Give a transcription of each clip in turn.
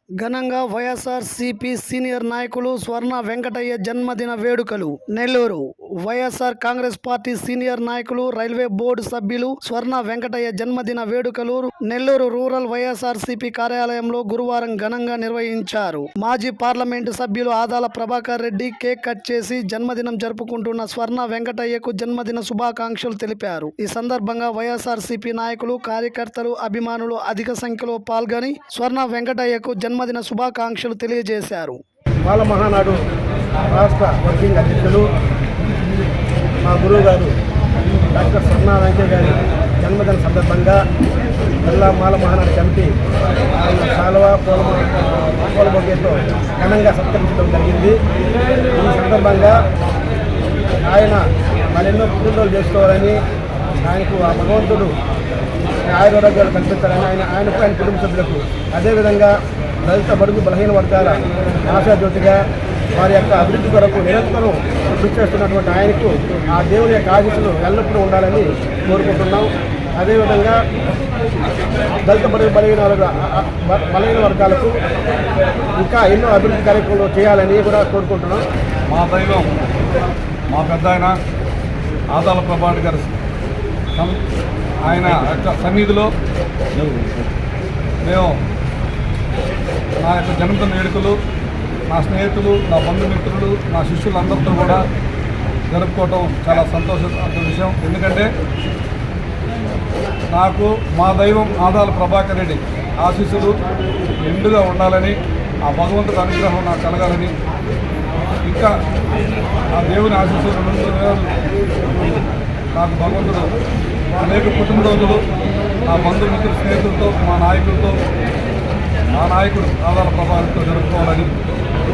ఘనంగా వైఎస్ఆర్సీపీ సీనియర్ నాయకులు స్వర్ణ వెంకటయ్య జన్మదిన వేడుకలు నెల్లూరు. వైఎస్ఆర్ కాంగ్రెస్ పార్టీ సీనియర్ నాయకులు, రైల్వే బోర్డు సభ్యులు స్వర్ణ వెంకటయ్య జన్మదిన వేడుకలు నెల్లూరు రూరల్ వైఎస్ఆర్సీపీ కార్యాలయంలో గురువారం ఘనంగా నిర్వహించారు. మాజీ పార్లమెంటు సభ్యులు ఆదాల ప్రభాకర్ రెడ్డి కేక్ కట్ చేసి జన్మదినం జరుపుకుంటున్న స్వర్ణ వెంకటయ్యకు జన్మదిన శుభాకాంక్షలు తెలిపారు. ఈ సందర్భంగా వైఎస్ఆర్సీపీ నాయకులు, కార్యకర్తలు, అభిమానులు అధిక సంఖ్యలో పాల్గొని స్వర్ణ వెంకటయ్యకు జన్మదిన శుభాకాంక్షలు తెలియజేశారు. బాల మహానాడు రాష్ట్ర వర్కింగ్ అధ్యక్షులు మా గురువు గారు డాక్టర్ స్వర్ణ వెంకయ్య గారి జన్మదిన సందర్భంగా జిల్లా మాల మహానాడు కమిటీ శాలువా పూల బొకేతో ఘనంగా సత్కరించడం జరిగింది. ఈ సందర్భంగా ఆయన మరెన్నో పుట్టినరోజులు చేసుకోవాలని, ఆయనకు ఆ భగవంతుడు ఆయుర్వేదాలు కల్పించాలని ఆయనకు ఆయన కుటుంబ సభ్యులకు, అదేవిధంగా దళిత బడుగు బలహీన వర్గాల ఆశాజ్యోతిగా వారి యొక్క అభివృద్ధి కొరకు నిరంతరం కృషి చేస్తున్నటువంటి ఆయనకు ఆ దేవుని యొక్క ఆశీస్సులు ఎల్లప్పుడూ ఉండాలని కోరుకుంటున్నాం. అదేవిధంగా దళిత బడుగు బలహీన వర్గాలకు ఇంకా ఎన్నో అభివృద్ధి కార్యక్రమాలు చేయాలని కూడా కోరుకుంటున్నాం. మా దైవం, మా పెద్ద ఆయన ఆదాల ప్రభాకర్ గారు ఆయన యొక్క సన్నిధిలో మేము నా యొక్క జన్మదిన వేడుకలు నా స్నేహితులు, నా బంధుమిత్రులు, నా శిష్యులందరితో కూడా జరుపుకోవటం చాలా సంతోషమైన విషయం. ఎందుకంటే నాకు మా దైవం ఆదాల ప్రభాకర్ రెడ్డి ఆశీస్సులు నిండుగా ఉండాలని, ఆ భగవంతుడి అనుగ్రహం నాకు కలగాలని, ఇంకా ఆ దేవుని ఆశీస్సులు నాకు భగవంతుడు అనేక పుట్టినరోజులు నా బంధుమిత్రుల స్నేహితులతో, మా నాయకుడు ఆదాల ప్రభావంతో జరుపుకోవాలని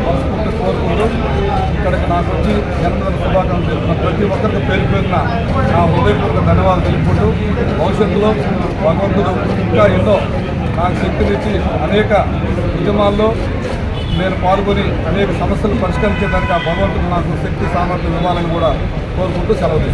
మనస్ఫూర్తి కోరుకుంటూ ఇక్కడికి నాకు వచ్చి జన్మదిన శుభాకాంక్షలు తెలుపుతున్న ప్రతి ఒక్కరికి పేరు పేరున నా హృదయపూర్వక ధన్యవాదాలు తెలుపుకుంటూ భవిష్యత్తులో భగవంతుడు ఇంకా ఎన్నో నాకు శక్తినిచ్చి అనేక ఉద్యమాల్లో నేను పాల్గొని అనేక సమస్యలు పరిష్కరించేదానికి ఆ భగవంతుడు నాకు శక్తి సామర్థ్యం ఇవ్వాలని కూడా కోరుకుంటూ సెలవు.